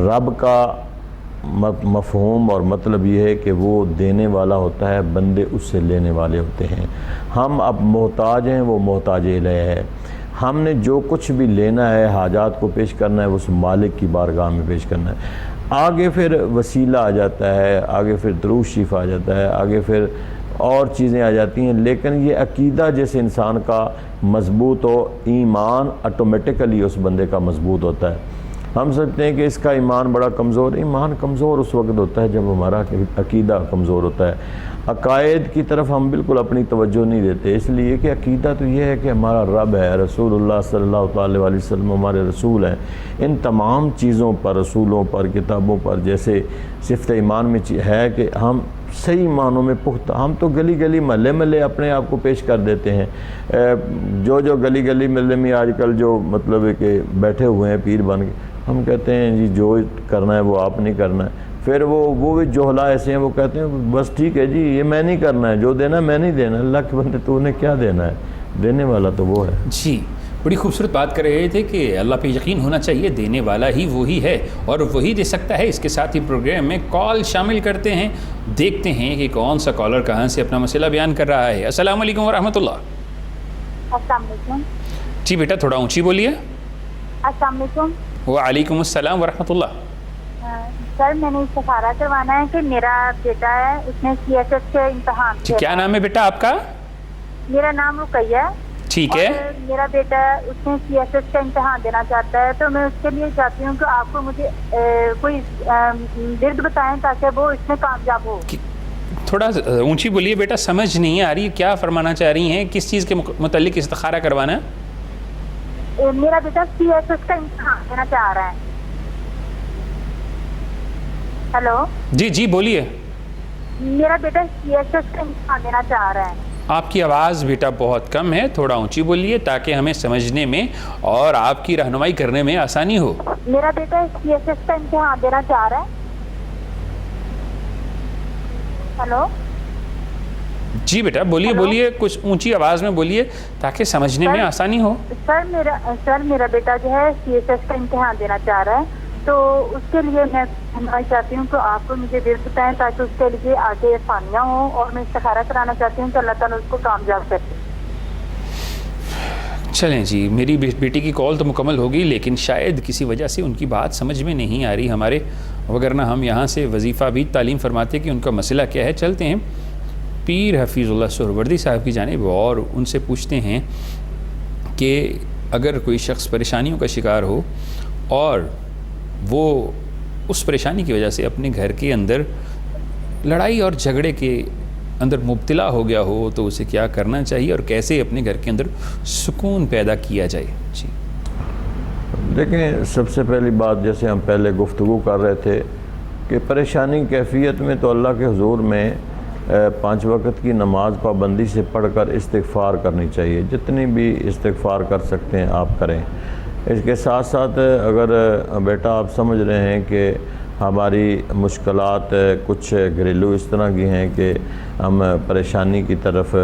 رب کا مفہوم اور مطلب یہ ہے کہ وہ دینے والا ہوتا ہے, بندے اس سے لینے والے ہوتے ہیں. ہم اب محتاج ہیں, وہ محتاج الیہ ہے. ہم نے جو کچھ بھی لینا ہے حاجات کو پیش کرنا ہے وہ اس مالک کی بارگاہ میں پیش کرنا ہے. آگے پھر وسیلہ آ جاتا ہے, آگے پھر درود شریف آ جاتا ہے, آگے پھر اور چیزیں آ جاتی ہیں. لیکن یہ عقیدہ جیسے انسان کا مضبوط ہو, ایمان آٹومیٹیکلی اس بندے کا مضبوط ہوتا ہے. ہم سمجھتے ہیں کہ اس کا ایمان بڑا کمزور. ایمان کمزور اس وقت ہوتا ہے جب ہمارا عقیدہ کمزور ہوتا ہے. عقائد کی طرف ہم بالکل اپنی توجہ نہیں دیتے, اس لیے کہ عقیدہ تو یہ ہے کہ ہمارا رب ہے, رسول اللہ صلی اللہ تعالی علیہ وسلم ہمارے رسول ہیں. ان تمام چیزوں پر, رسولوں پر, کتابوں پر جیسے صفت ایمان میں ہے کہ ہم صحیح معنوں میں پختہ, ہم تو گلی گلی محلے محلے اپنے آپ کو پیش کر دیتے ہیں. جو گلی گلی محلے میں آج کل جو مطلب ہے کہ بیٹھے ہوئے ہیں پیر بن کے, ہم کہتے ہیں جی جو کرنا ہے وہ آپ نہیں کرنا ہے. پھر وہ بھی جوہلا ایسے ہیں, وہ کہتے ہیں بس ٹھیک ہے جی یہ میں نہیں کرنا ہے, جو دینا میں نہیں دینا. اللہ کے بندے تو انہیں کیا دینا ہے, دینے والا تو وہ ہے. جی بڑی خوبصورت بات کر رہے تھے کہ اللہ پہ یقین ہونا چاہیے, دینے والا ہی وہی ہے اور وہی دے سکتا ہے. اس کے ساتھ ہی پروگرام میں کال شامل کرتے ہیں, دیکھتے ہیں کہ کون سا کالر کہاں سے اپنا مسئلہ بیان کر رہا ہے. السلام علیکم ورحمۃ اللہ. السلام علیکم. جی بیٹا تھوڑا اونچی بولیے. السلام علیکم. وعلیکم السلام ورحمۃ اللہ. سر میں نے استخارہ کروانا ہے کہ میرا بیٹا ہے, اس نے CSS کے امتحان. جی کیا نام ہے بیٹا آپ کا؟ میرا نام رقیہ ہے. ٹھیک ہے. اور میرا بیٹا اس نے CSS کا امتحان دینا چاہتا ہے, تو میں اس کے لیے چاہتی ہوں کہ آپ کو مجھے کوئی ورد بتائیں تاکہ وہ اس میں کامیاب ہو. تھوڑا اونچی بولیے بیٹا, سمجھ نہیں آ رہی, کیا فرمانا چاہ رہی ہیں, کس چیز کے متعلق استخارہ کروانا ہے؟ میرا بیٹا CSS کا امتحان دینا چاہ رہا ہے. ہیلو جی جی بولیے. میرا بیٹا CSS کا امتحان دینا چاہ رہا ہے. آپ کی آواز بیٹا بہت کم ہے, تھوڑا اونچی بولیے تاکہ ہمیں سمجھنے میں اور آپ کی رہنمائی کرنے میں آسانی ہو. میرا بیٹا CSS کا امتحان دینا چاہ رہا ہے. ہیلو جی بیٹا بولیے بولیے, کچھ اونچی آواز میں بولیے تاکہ سمجھنے میں آسانی ہو. سر میرا بیٹا جو ہے CSS کا امتحان دینا چاہ رہا ہے, تو اس کے لیے میں چاہتی ہوں کہ آپ کو مجھے ورد بتائیں تاکہ اس کے لیے آگے آسانیاں ہوں, اور میں استخارہ کرانا چاہتی ہوں کہ اللہ تعالیٰ اس کو کامیاب کرے. چلیں جی, میری بیٹی کی کال تو مکمل ہوگی, لیکن شاید کسی وجہ سے ان کی بات سمجھ میں نہیں آ رہی ہمارے, وگرنہ ہم یہاں سے وظیفہ بھی تعلیم فرماتے کہ ان کا مسئلہ کیا ہے. چلتے ہیں پیر حفیظ اللہ سہروردی صاحب کی جانب اور ان سے پوچھتے ہیں کہ اگر کوئی شخص پریشانیوں کا شکار ہو اور وہ اس پریشانی کی وجہ سے اپنے گھر کے اندر لڑائی اور جھگڑے کے اندر مبتلا ہو گیا ہو, تو اسے کیا کرنا چاہیے اور کیسے اپنے گھر کے اندر سکون پیدا کیا جائے. جی دیکھیں, سب سے پہلی بات جیسے ہم پہلے گفتگو کر رہے تھے کہ پریشانی کیفیت میں تو اللہ کے حضور میں 5 وقت کی نماز پابندی سے پڑھ کر استغفار کرنی چاہیے. جتنی بھی استغفار کر سکتے ہیں آپ کریں. اس کے ساتھ ساتھ اگر بیٹا آپ سمجھ رہے ہیں کہ ہماری مشکلات کچھ گھریلو اس طرح کی ہیں کہ ہم پریشانی کی طرف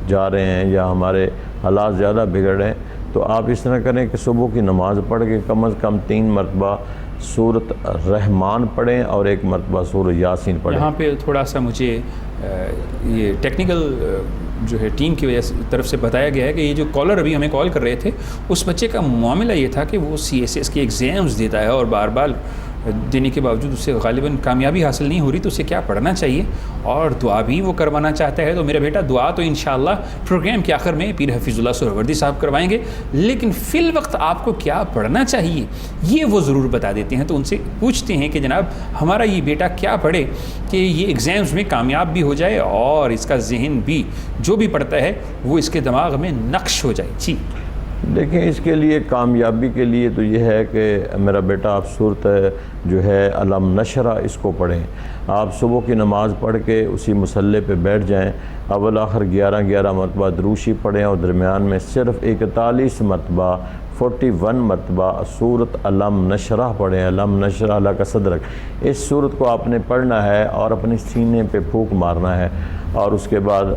جا رہے ہیں یا ہمارے حالات زیادہ بگڑ رہے ہیں, تو آپ اس طرح کریں کہ صبح کی نماز پڑھ کے کم از کم 3 مرتبہ سورۃ رحمان پڑھیں اور 1 مرتبہ سورۃ یاسین پڑھیں. یہاں پہ تھوڑا سا مجھے یہ ٹیکنیکل جو ہے ٹیم کی وجہ طرف سے بتایا گیا ہے کہ یہ جو کالر ابھی ہمیں کال کر رہے تھے, اس بچے کا معاملہ یہ تھا کہ وہ CSS کے ایگزامز دیتا ہے اور بار بار دینے کے باوجود اسے غالباً کامیابی حاصل نہیں ہو رہی, تو اسے کیا پڑھنا چاہیے اور دعا بھی وہ کروانا چاہتا ہے. تو میرا بیٹا دعا تو انشاءاللہ پروگرام کے آخر میں پیر حفیظ اللہ سہروردی صاحب کروائیں گے, لیکن فی الوقت آپ کو کیا پڑھنا چاہیے یہ وہ ضرور بتا دیتے ہیں. تو ان سے پوچھتے ہیں کہ جناب ہمارا یہ بیٹا کیا پڑھے کہ یہ ایگزامز میں کامیاب بھی ہو جائے اور اس کا ذہن بھی جو بھی پڑھتا ہے وہ اس کے دماغ میں نقش ہو جائے. جی دیکھیں, اس کے لیے کامیابی کے لیے تو یہ ہے کہ میرا بیٹا آپ صورت جو ہے علم نشرہ اس کو پڑھیں. آپ صبح کی نماز پڑھ کے اسی مصلی پہ بیٹھ جائیں, اول آخر 11 مرتبہ دروشی پڑھیں اور درمیان میں صرف 41 مرتبہ 41 مرتبہ صورت علم نشرہ پڑھیں. علم نشرہ اللہ کا صدرک, اس صورت کو آپ نے پڑھنا ہے اور اپنے سینے پہ پھونک مارنا ہے, اور اس کے بعد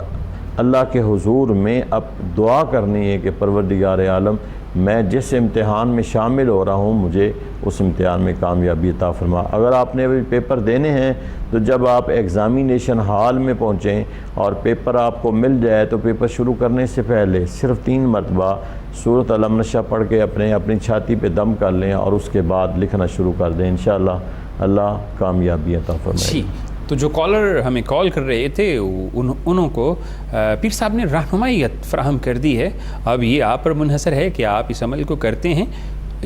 اللہ کے حضور میں اب دعا کرنی ہے کہ پروردگار عالم, میں جس امتحان میں شامل ہو رہا ہوں مجھے اس امتحان میں کامیابی عطا فرما. اگر آپ نے ابھی پیپر دینے ہیں تو جب آپ ایگزامینیشن ہال میں پہنچیں اور پیپر آپ کو مل جائے تو پیپر شروع کرنے سے پہلے صرف 3 مرتبہ سورۃ علم نشرہ پڑھ کے اپنی چھاتی پہ دم کر لیں اور اس کے بعد لکھنا شروع کر دیں. انشاءاللہ اللہ کامیابی عطا فرمائے. تو جو کالر ہمیں کال کر رہے تھے انہوں کو پیر صاحب نے رہنمائی فراہم کر دی ہے. اب یہ آپ پر منحصر ہے کہ آپ اس عمل کو کرتے ہیں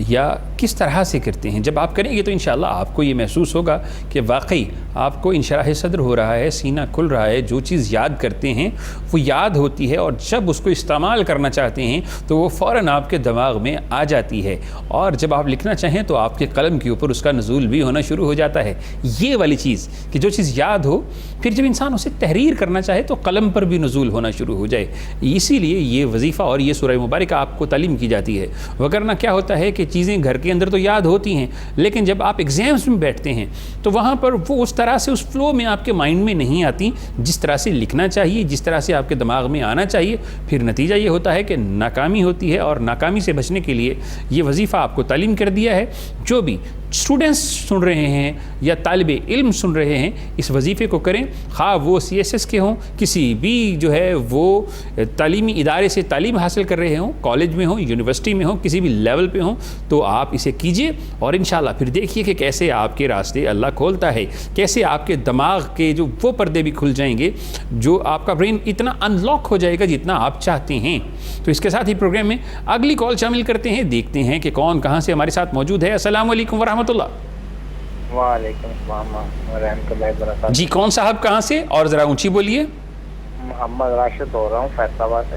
یا کس طرح سے کرتے ہیں. جب آپ کریں گے تو انشاءاللہ آپ کو یہ محسوس ہوگا کہ واقعی آپ کو انشراح صدر ہو رہا ہے, سینہ کھل رہا ہے, جو چیز یاد کرتے ہیں وہ یاد ہوتی ہے, اور جب اس کو استعمال کرنا چاہتے ہیں تو وہ فوراً آپ کے دماغ میں آ جاتی ہے, اور جب آپ لکھنا چاہیں تو آپ کے قلم کے اوپر اس کا نزول بھی ہونا شروع ہو جاتا ہے. یہ والی چیز کہ جو چیز یاد ہو پھر جب انسان اسے تحریر کرنا چاہے تو قلم پر بھی نزول ہونا شروع ہو جائے. اسی لیے یہ وظیفہ اور یہ سورہ مبارکہ آپ کو تعلیم کی جاتی ہے. وگرنہ کیا ہوتا ہے کہ چیزیں گھر کے اندر تو یاد ہوتی ہیں, لیکن جب آپ ایگزامس میں بیٹھتے ہیں تو وہاں پر وہ اس طرح سے اس فلو میں آپ کے مائنڈ میں نہیں آتی جس طرح سے لکھنا چاہیے, جس طرح سے آپ کے دماغ میں آنا چاہیے. پھر نتیجہ یہ ہوتا ہے کہ ناکامی ہوتی ہے, اور ناکامی سے بچنے کے لیے یہ وظیفہ آپ کو تعلیم کر دیا ہے. جو بھی اسٹوڈنٹس سن رہے ہیں یا طالب علم سن رہے ہیں اس وظیفے کو کریں، خواہ وہ CSS کے ہوں، کسی بھی جو ہے وہ تعلیمی ادارے سے تعلیم حاصل کر رہے ہوں، کالج میں ہوں، یونیورسٹی میں ہوں، کسی بھی لیول پہ ہوں، تو آپ اسے کیجئے اور انشاءاللہ پھر دیکھیے کہ کیسے آپ کے راستے اللہ کھولتا ہے، کیسے آپ کے دماغ کے جو وہ پردے بھی کھل جائیں گے، جو آپ کا برین اتنا ان لاک ہو جائے گا جتنا آپ چاہتے ہیں۔ تو اس کے ساتھ ہی پروگرام میں اگلی کال شامل کرتے ہیں، دیکھتے ہیں کہ کون کہاں سے ہمارے ساتھ موجود ہے۔ السلام علیکم ورحمۃ اللہ۔ وعلیکم السلام ورحمۃ اللہ وبرکاتہ۔ جی کون صاحب کہاں سے، اور ذرا اونچی بولیے۔ محمد راشد ہو رہا ہوں فیصل آباد سے۔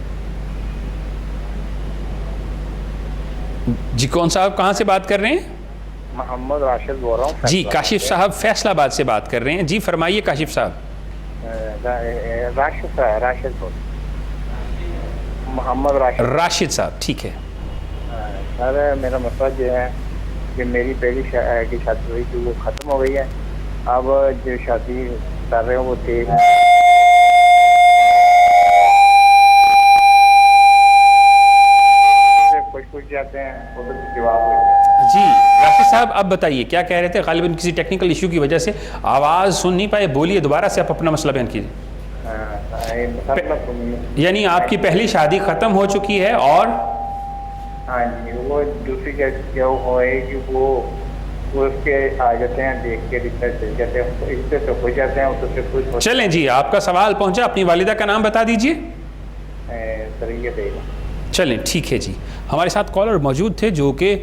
جی کون صاحب کہاں سے بات کر رہے ہیں؟ محمد راشد بول رہا ہوں جی کاشف صاحب فیصل آباد سے بات کر رہے ہیں، جی فرمائیے کاشف صاحب۔ راشد بول محمد راشد صاحب، ٹھیک ہے۔ سر میرا مسئلہ جو ہے کہ میری پہلی کی شادی ہوئی تھی وہ ختم ہو گئی ہے، اب جو شادی کر رہے ہیں وہ تیز کچھ جاتے ہیں وہ تو جواب ہو گیا۔ جی راشد صاحب اب بتائیے کیا کہہ رہے تھے، غالباً کسی ٹیکنیکل ایشو کی وجہ سے آواز سن نہیں پائے، بولیے دوبارہ سے، آپ اپنا مسئلہ بیان کیجیے۔ یعنی آپ کی پہلی شادی ختم ہو چکی ہے اور ہاں جی وہ دوسری کیا ہوئے کہ وہ اس کے آ جاتے ہیں، دیکھ کے رشتہ چل جاتے ہیں، اس سے تو ہو جاتے ہیں، اس سے کچھ چلیں جی آپ کا سوال پہنچا، اپنی والدہ کا نام بتا دیجیے۔ سریت ہے۔ چلیں ٹھیک ہے جی، ہمارے ساتھ کالر موجود تھے جو کہ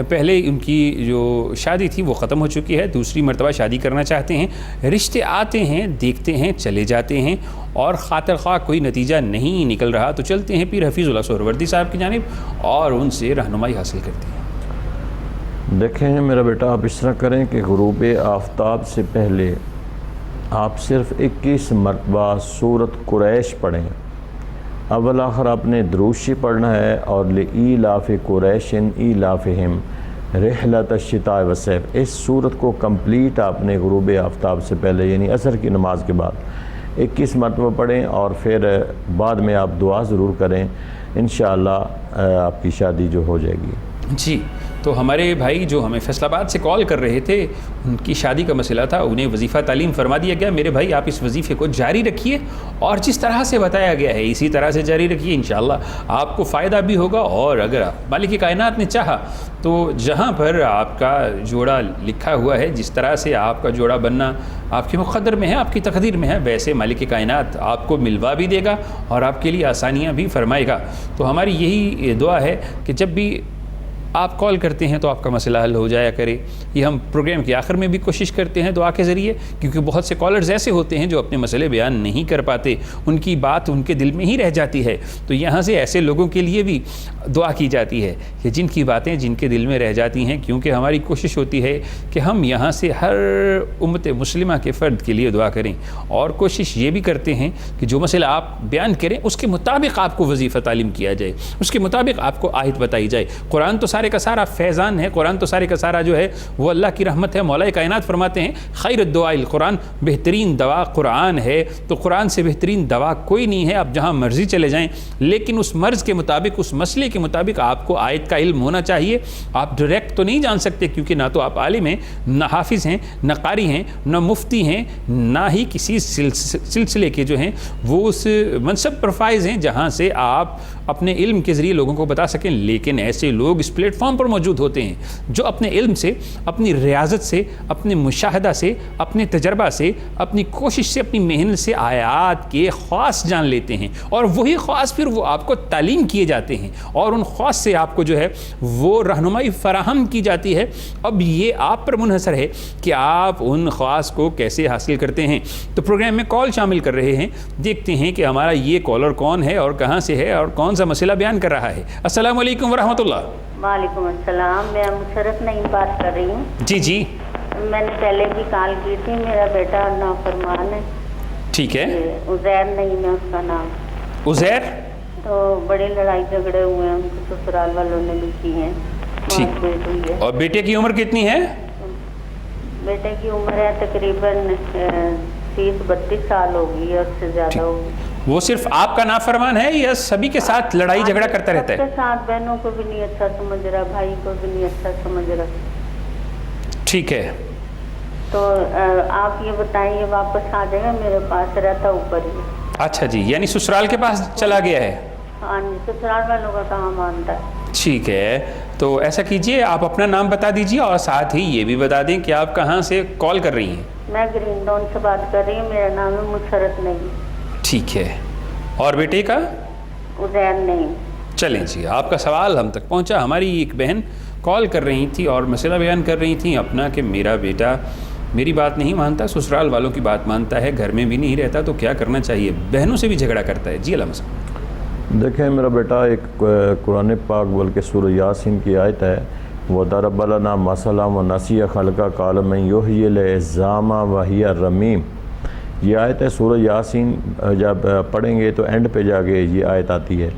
پہلے ان کی جو شادی تھی وہ ختم ہو چکی ہے، دوسری مرتبہ شادی کرنا چاہتے ہیں، رشتے آتے ہیں، دیکھتے ہیں، چلے جاتے ہیں اور خاطر خواہ کوئی نتیجہ نہیں نکل رہا تو چلتے ہیں پیر حفیظ اللہ سہروردی صاحب کی جانب اور ان سے رہنمائی حاصل کرتے ہیں۔ دیکھیں میرا بیٹا، آپ اس طرح کریں کہ غروب آفتاب سے پہلے آپ صرف 21 مرتبہ سورۃ قریش پڑھیں۔ اول آخر آپ نے دروشی پڑھنا ہے اور لإیلاف قریش ایلافہم رحلۃ الشتاء والصیف، اس سورت کو کمپلیٹ آپ نے غروب آفتاب سے پہلے یعنی عصر کی نماز کے بعد 21 مرتبہ پڑھیں اور پھر بعد میں آپ دعا ضرور کریں، انشاءاللہ آپ کی شادی جو ہو جائے گی۔ جی تو ہمارے بھائی جو ہمیں فیصل آباد سے کال کر رہے تھے ان کی شادی کا مسئلہ تھا، انہیں وظیفہ تعلیم فرما دیا گیا۔ میرے بھائی آپ اس وظیفے کو جاری رکھیے اور جس طرح سے بتایا گیا ہے اسی طرح سے جاری رکھیے، انشاءاللہ آپ کو فائدہ بھی ہوگا، اور اگر مالک کائنات نے چاہا تو جہاں پر آپ کا جوڑا لکھا ہوا ہے، جس طرح سے آپ کا جوڑا بننا آپ کے مقدر میں ہے، آپ کی تقدیر میں ہے، ویسے مالک کائنات آپ کو ملوا بھی دے گا اور آپ کے لیے آسانیاں بھی فرمائے گا۔ تو ہماری یہی دعا ہے کہ جب بھی آپ کال کرتے ہیں تو آپ کا مسئلہ حل ہو جایا کرے۔ یہ ہم پروگرام کے آخر میں بھی کوشش کرتے ہیں دعا کے ذریعے، کیونکہ بہت سے کالرز ایسے ہوتے ہیں جو اپنے مسئلے بیان نہیں کر پاتے، ان کی بات ان کے دل میں ہی رہ جاتی ہے، تو یہاں سے ایسے لوگوں کے لیے بھی دعا کی جاتی ہے کہ جن کی باتیں جن کے دل میں رہ جاتی ہیں، کیونکہ ہماری کوشش ہوتی ہے کہ ہم یہاں سے ہر امت مسلمہ کے فرد کے لیے دعا کریں، اور کوشش یہ بھی کرتے ہیں کہ جو مسئلہ آپ بیان کریں اس کے مطابق آپ کو وظیفہ تعلیم کیا جائے، اس کے مطابق آپ کو آیت بتائی جائے۔ قرآن تو سارے کا سارا فیضان ہے، قرآن تو سارے کا سارا جو ہے وہ اللہ کی رحمت ہے۔ مولا کائنات فرماتے ہیں خیر الدعاء القرآن، بہترین دوا قرآن ہے، تو قرآن سے بہترین دوا کوئی نہیں ہے۔ آپ جہاں مرضی چلے جائیں، لیکن اس مرض کے مطابق، اس مسئلے کے مطابق آپ کو آیت کا علم ہونا چاہیے۔ آپ ڈائریکٹ تو نہیں جان سکتے، کیونکہ نہ تو آپ عالم ہیں، نہ حافظ ہیں، نہ قاری ہیں، نہ مفتی ہیں، نہ ہی کسی سلسلے کے جو ہیں وہ اس منصب پر فائز ہیں جہاں سے آپ اپنے علم کے ذریعے لوگوں کو بتا سکیں، لیکن ایسے لوگ اس پلیٹ فارم پر موجود ہوتے ہیں جو اپنے علم سے، اپنی ریاضت سے، اپنے مشاہدہ سے، اپنے تجربہ سے، اپنی کوشش سے، اپنی محنت سے آیات کے خواص جان لیتے ہیں، اور وہی خواص پھر وہ آپ کو تعلیم کیے جاتے ہیں، اور ان خواص سے آپ کو جو ہے وہ رہنمائی فراہم کی جاتی ہے۔ اب یہ آپ پر منحصر ہے کہ آپ ان خواص کو کیسے حاصل کرتے ہیں۔ تو پروگرام میں کال شامل کر رہے ہیں، دیکھتے ہیں کہ ہمارا یہ کالر کون ہے اور کہاں سے ہے اور کون سا مسئلہ بیان کر رہا ہے۔ السلام علیکم ورحمۃ اللہ۔ وعلیکم السلام، میں مشرف نعیم بات کر رہی ہوں۔ جی جی میں نے پہلے بھی کال کی تھی، میرا بیٹا نافرمان ہے۔ ٹھیک ہے، عزیر نعیم ہے اس کا نام۔ عزیر، تو بڑے لڑائی جھگڑے ہوئے ہیں، ان کو سسرال والوں نے بھی کی ہیں، ٹھیک۔ مارپیٹ ہوئی ہے۔ اور بیٹے کی عمر کتنی ہے؟ بیٹے کی عمر ہے تقریباً 30-32 سال ہوگی یا اس سے زیادہ ہوگی۔ وہ صرف آپ کا نافرمان ہے یا سبھی کے ساتھ لڑائی جھگڑا کرتا رہتا ہے؟ سب کے ساتھ، بہنوں کو بھی نہیں اچھا سمجھ رہا، بھائی کو بھی نہیں اچھا سمجھ رہا۔ ٹھیک ہے. تو آپ یہ بتائیے واپس آ جائے گا؟ میرے پاس رہتا اوپر ہی. اچھا جی، یعنی سسرال کے پاس چلا گیا ہے. ہاں جی، سسرال والوں کا کہاں مانتا ہے. ٹھیک ہے، تو ایسا کیجئے آپ اپنا نام بتا دیجئے اور ساتھ ہی یہ بھی بتا دیں کہ آپ کہاں سے کال کر رہی ہیں. میں گرین ڈاؤن سے بات کر رہی ہوں، میرا نام ہے مسرت نہیں. ٹھیک ہے، اور بیٹے کا؟ ازیر نہیں. چلیں جی، آپ کا سوال ہم تک پہنچا. ہماری ایک بہن کال کر رہی تھی اور مسئلہ بیان کر رہی تھیں اپنا کہ میرا بیٹا میری بات نہیں مانتا، سسرال والوں کی بات مانتا ہے، گھر میں بھی نہیں رہتا، تو کیا کرنا چاہیے؟ بہنوں سے بھی جھگڑا کرتا ہے. جی علامہ صاحب. دیکھیں میرا بیٹا ایک قرآن پاک بلکہ سورہ یاسین کی آیت ہے، وَضَرَبَ لَنَا مَثَلًا وَنَسِیَ خَلْقَهُ قَالَ مَن يُحْيِي الْعِظَامَ وَهِيَ رَمِيمٌ. یہ آیت ہے سورہ یاسین. جب پڑھیں گے تو اینڈ پہ جا کے یہ آیت آتی ہے،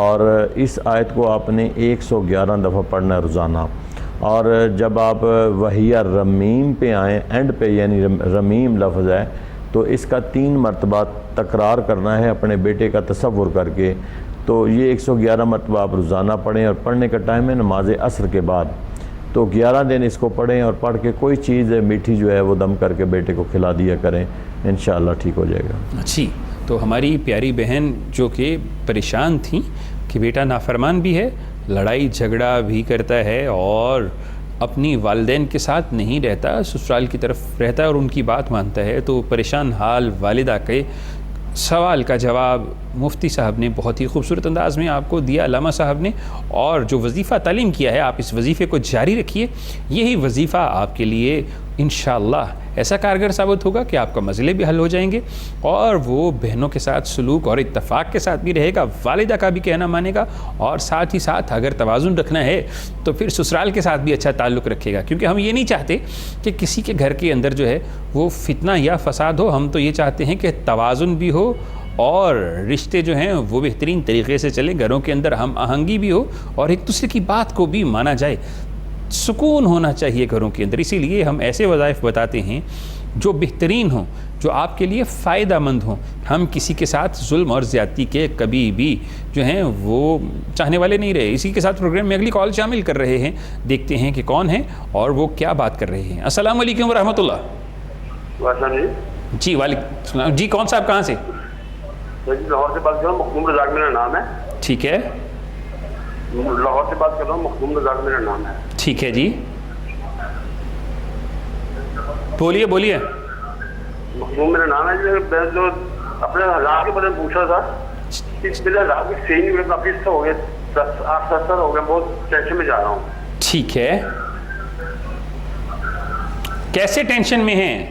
اور اس آیت کو آپ نے 111 دفعہ پڑھنا ہے روزانہ. اور جب آپ وَهِيَ رَمِيمٌ پہ آئیں، اینڈ پہ یعنی رمیم لفظ ہے، تو اس کا 3 مرتبہ تکرار کرنا ہے اپنے بیٹے کا تصور کر کے. تو یہ 111 مرتبہ آپ روزانہ پڑھیں، اور پڑھنے کا ٹائم ہے نماز عصر کے بعد. تو 11 دن اس کو پڑھیں اور پڑھ کے کوئی چیز میٹھی جو ہے وہ دم کر کے بیٹے کو کھلا دیا کریں، انشاءاللہ ٹھیک ہو جائے گا. اچھی، تو ہماری پیاری بہن جو کہ پریشان تھیں کہ بیٹا نافرمان بھی ہے، لڑائی جھگڑا بھی کرتا ہے اور اپنی والدین کے ساتھ نہیں رہتا، سسرال کی طرف رہتا ہے اور ان کی بات مانتا ہے، تو پریشان حال والدہ کے سوال کا جواب مفتی صاحب نے بہت ہی خوبصورت انداز میں آپ کو دیا، علامہ صاحب نے. اور جو وظیفہ تعلیم کیا ہے آپ اس وظیفے کو جاری رکھیے. یہی وظیفہ آپ کے لیے انشاءاللہ ایسا کارگر ثابت ہوگا کہ آپ کا مسئلے بھی حل ہو جائیں گے، اور وہ بہنوں کے ساتھ سلوک اور اتفاق کے ساتھ بھی رہے گا، والدہ کا بھی کہنا مانے گا، اور ساتھ ہی ساتھ اگر توازن رکھنا ہے تو پھر سسرال کے ساتھ بھی اچھا تعلق رکھے گا. کیونکہ ہم یہ نہیں چاہتے کہ کسی کے گھر کے اندر جو ہے وہ فتنہ یا فساد ہو. ہم تو یہ چاہتے ہیں کہ توازن بھی ہو اور رشتے جو ہیں وہ بہترین طریقے سے چلیں، گھروں کے اندر ہم آہنگی بھی ہو اور ایک دوسرے کی بات کو بھی مانا جائے. سکون ہونا چاہیے گھروں کے اندر. اسی لیے ہم ایسے وظائف بتاتے ہیں جو بہترین ہوں، جو آپ کے لیے فائدہ مند ہوں. ہم کسی کے ساتھ ظلم اور زیادتی کے کبھی بھی جو ہیں وہ چاہنے والے نہیں رہے. اسی کے ساتھ پروگرام میں اگلی کال شامل کر رہے ہیں، دیکھتے ہیں کہ کون ہیں اور وہ کیا بات کر رہے ہیں. السلام علیکم ورحمۃ اللہ. جی وعلیکم السلام. جی کون صاحب کہاں سے؟ لاہور سے بات کر رہا ہوں، مخدوم رزاق میرا نام ہے. ٹھیک ہے. لاہور سے بات کر رہا ہوں، مخدوم رزاق میرا نام ہے. ٹھیک ہے جی، بولیے بولیے. مخدوم میرا نام ہے. میں جو اپنے حالات کے بارے میں پوچھا تھا کہ میرے حالات بھی صحیح نہیں ہوئے، کافی عرصہ ہو گیا، 8-7 سال ہو گیا، بہت ٹینشن میں جا رہا ہوں. ٹھیک ہے، کیسے ٹینشن میں ہیں؟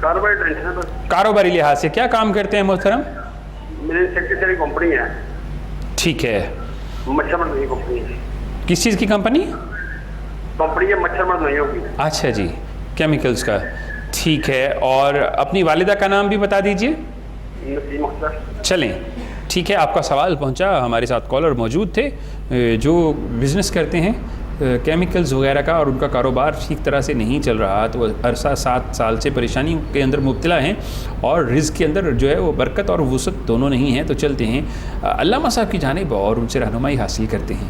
کاروباری ٹینشن ہے بس. کاروباری لحاظ سے کیا کام کرتے ہیں محترم؟ میری سیکٹری کمپنی ہے. ٹھیک ہے. مچھر مرد نہیں کمپنی ہے. کس چیز کی کمپنی؟ کمپنی ہے مچھر مرد نہیں ہوگی. اچھا جی، کیمیکلز کا. ٹھیک ہے، اور اپنی والدہ کا نام بھی بتا دیجئے. نسیم اختر. چلیں ٹھیک ہے، آپ کا سوال پہنچا. ہمارے ساتھ کالر موجود تھے جو بزنس کرتے ہیں کیمیکلز وغیرہ کا، اور ان کا کاروبار ٹھیک طرح سے نہیں چل رہا. تو عرصہ 7 سال سے پریشانی کے اندر مبتلا ہیں، اور رزق کے اندر جو ہے وہ برکت اور وسعت دونوں نہیں ہیں. تو چلتے ہیں علامہ صاحب کی جانب اور ان سے رہنمائی حاصل کرتے ہیں.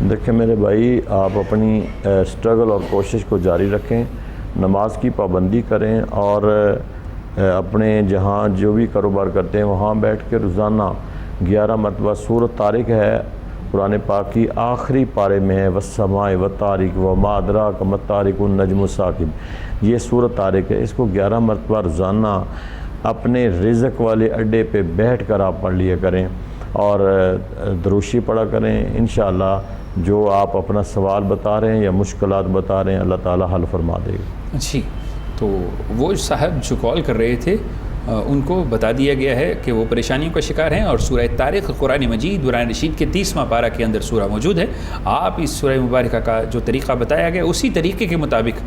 دیکھیں میرے بھائی، آپ اپنی سٹرگل اور کوشش کو جاری رکھیں، نماز کی پابندی کریں، اور اپنے جہاں جو بھی کاروبار کرتے ہیں وہاں بیٹھ کے روزانہ 11 مرتبہ سورۃ طارق ہے قرآن پاک کی آخری پارے میں ہے، وَالسَّمَاءِ وَالطَّارِقِ وَمَا أَدْرَاكَ مَا الطَّارِقُ النَّجْمُ الثَّاقِبُ. یہ سورۃ طارق ہے، اس کو 11 مرتبہ روزانہ اپنے رزق والے اڈے پہ بیٹھ کر آپ پڑھ لیا کریں اور دروشی پڑھا کریں. انشاءاللہ جو آپ اپنا سوال بتا رہے ہیں یا مشکلات بتا رہے ہیں اللہ تعالی حل فرما دے گا. جی، تو وہ صاحب جو کال کر رہے تھے ان کو بتا دیا گیا ہے کہ وہ پریشانیوں کا شکار ہیں، اور سورہ طارق قرآن مجید قرآن رشید کے 30واں پارہ کے اندر سورہ موجود ہے. آپ اس سورہ مبارکہ کا جو طریقہ بتایا گیا اسی طریقے کے مطابق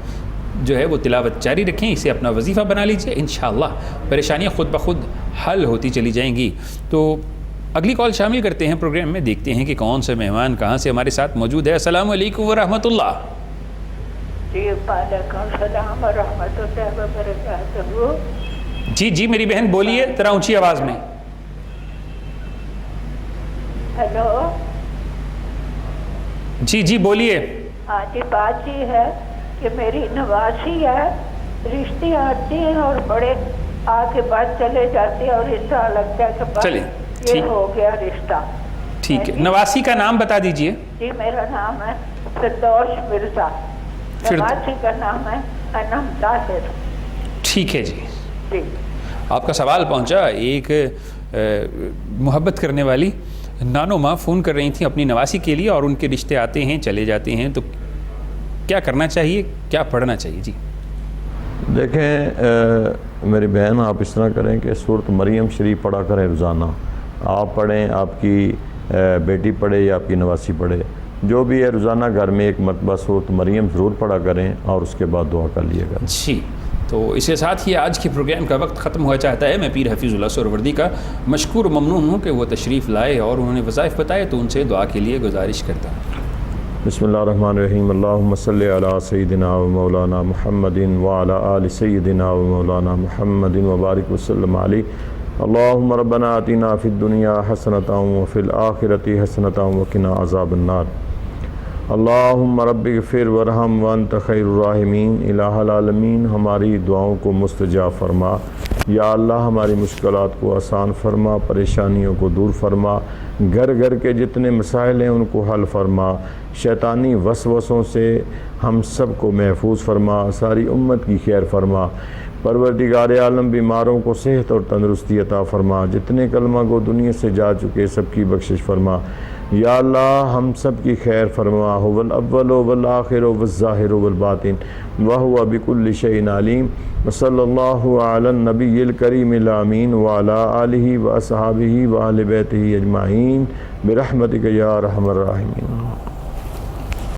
جو ہے وہ تلاوت جاری رکھیں، اسے اپنا وظیفہ بنا لیجئے. انشاءاللہ پریشانیاں خود بخود حل ہوتی چلی جائیں گی. تو اگلی کال شامل کرتے ہیں پروگرام میں، دیکھتے ہیں کہ کون سے مہمان کہاں سے ہمارے ساتھ موجود ہے. السلام علیکم ورحمۃ اللہ. جی وعلیکم السلام ورحمۃ اللہ وبرکاتہ. جی جی میری بہن بولیے ذرا اونچی آواز میں. ہیلو. جی جی بولیے. ہاں جی بات یہ ہے کہ میری نواسی ہے، رشتے آتے ہیں اور بڑے آگے بعد چلے جاتے ہیں اور اس طرح لگتا ہے کہ بس چلیں، یہ ٹھیک۔ ہو گیا رشتہ۔ ٹھیک ہے، نواسی کا نام بتا دیجئے۔ جی میرا نام ہے فردوس مرزا، پھر- نواسی کا نام ہے انم طاہر۔ ٹھیک ہے جی، جی آپ کا سوال پہنچا۔ ایک محبت کرنے والی نانو ماں فون کر رہی تھیں اپنی نواسی کے لیے، اور ان کے رشتے آتے ہیں چلے جاتے ہیں، تو کیا کرنا چاہیے، کیا پڑھنا چاہیے؟ جی دیکھیں میری بہن، آپ اس طرح کریں کہ سورۃ مریم شریف پڑھا کریں روزانہ۔ آپ پڑھیں، آپ کی بیٹی پڑھے یا آپ کی نواسی پڑھے، جو بھی ہے روزانہ گھر میں ایک مرتبہ سورۃ مریم ضرور پڑھا کریں اور اس کے بعد دعا کر لیے گا۔ جی، تو اس کے ساتھ ہی آج کے پروگرام کا وقت ختم ہوا چاہتا ہے۔ میں پیر حفیظ اللہ سہروردی کا مشکور و ممنون ہوں کہ وہ تشریف لائے اور انہوں نے وظائف بتائے، تو ان سے دعا کے لیے گزارش کرتا ہوں۔ بسم اللہ الرحمن الرحیم، اللہم صلی علی سیدنا و مولانا محمد وعلی آل سیدنا و مولانا محمد وبارک وسلم علیہ۔ اللہم ربنا آتنا فی الدنیا حسنۃ وفی الآخرۃ حسنۃ وقنا عذاب النار۔ اللہم رب اغفر ورحم وانت خیر الراحمین۔ الہ العالمین، ہماری دعاؤں کو مستجاب فرما۔ یا اللہ ہماری مشکلات کو آسان فرما، پریشانیوں کو دور فرما، گھر گھر کے جتنے مسائل ہیں ان کو حل فرما، شیطانی وسوسوں سے ہم سب کو محفوظ فرما، ساری امت کی خیر فرما۔ پروردگار عالم بیماروں کو صحت اور تندرستی عطا فرما، جتنے کلمہ کو دنیا سے جا چکے سب کی بخشش فرما۔ یا اللہ ہم سب کی خیر فرما۔ هو الاول والآخر والظاہر والباطن وهو بكل شيء علیم۔ وصلی اللہ علی النبی الکریم الامین وعلی آلہ واصحابہ واہل بیتہ اجمعین برحمتک یا ارحم الراحمین۔